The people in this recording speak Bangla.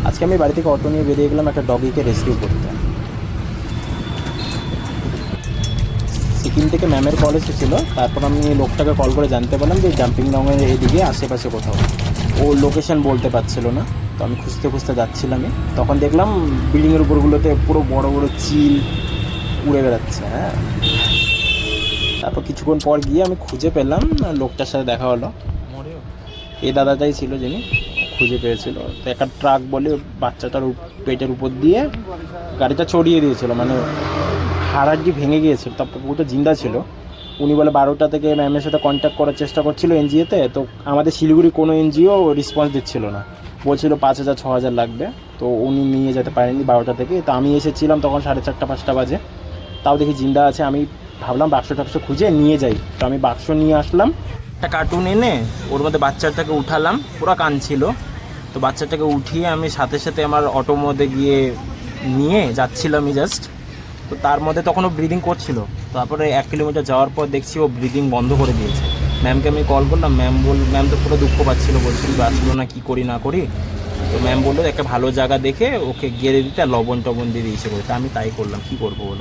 আজকে আমি বাড়ি থেকে অটো নিয়ে বেরিয়ে গেলাম একটা ডগিকে রেস্কিউ করতে। সিকিম থেকে ম্যামের কল এসেছিলো, তারপর আমি লোকটাকে কল করে জানতে পারলাম যে জাম্পিং ডংয়ের এদিকে আশেপাশে কোথাও। ও লোকেশন বলতে পারছিল না, তো আমি খুঁজতে খুঁজতে যাচ্ছিলাম। তখন দেখলাম বিল্ডিংয়ের উপরগুলোতে পুরো বড় বড় চিল উড়ে বেড়াচ্ছে। হ্যাঁ, তারপর কিছুক্ষণ পর গিয়ে আমি খুঁজে পেলাম, লোকটার সাথে দেখা হলো। এই দাদাটাই ছিল যিনি খুঁজে পেয়েছিল। তো একটা ট্রাক বলে বাচ্চাটার পেটের উপর দিয়ে গাড়িটা চড়িয়ে দিয়েছিল, মানে হাড়াড্ডি ভেঙে গিয়েছিল, তারপর পুরোটা জিন্দা ছিল। উনি বলে 12টা থেকে ম্যামের সাথে কন্ট্যাক্ট করার চেষ্টা করছিল এনজিওতে, তো আমাদের শিলিগুড়ি কোনো এনজিও রেসপন্স দিচ্ছিল না, বলছিল 5,000 6,000 লাগবে। তো উনি নিয়ে যেতে পারেননি 12টা থেকে। তো আমি এসেছিলাম তখন 4:30 5টা বাজে, তাও দেখি জিন্দা আছে। আমি ভাবলাম বাক্স টাক্স খুঁজে নিয়ে যাই, তো আমি বাক্স নিয়ে আসলাম। একটা কার্টুন এনে ওর মধ্যে বাচ্চাটাকে উঠালাম, পুরো কাঁদছিল। তো বাচ্চাটাকে উঠিয়ে আমি সাথে সাথে আমার অটোর মধ্যে গিয়ে নিয়ে যাচ্ছিলাম জাস্ট। তো তার মধ্যে তখন ও ব্রিদিং করছিল। তারপরে 1 কিলোমিটার যাওয়ার পর দেখছি ও ব্রিদিং বন্ধ করে দিয়েছে। ম্যামকে আমি কল করলাম, ম্যাম তো পুরো দুঃখ পাচ্ছিলো, বলছিল বাঁচলো না, কী করি না করি। তো ম্যাম বললো একটা ভালো জায়গা দেখে ওকে গেড়ে দিতে, আর লবণ টবণ দিয়ে দিয়েছে বলে। তা আমি তাই করলাম, কী করবো বলো।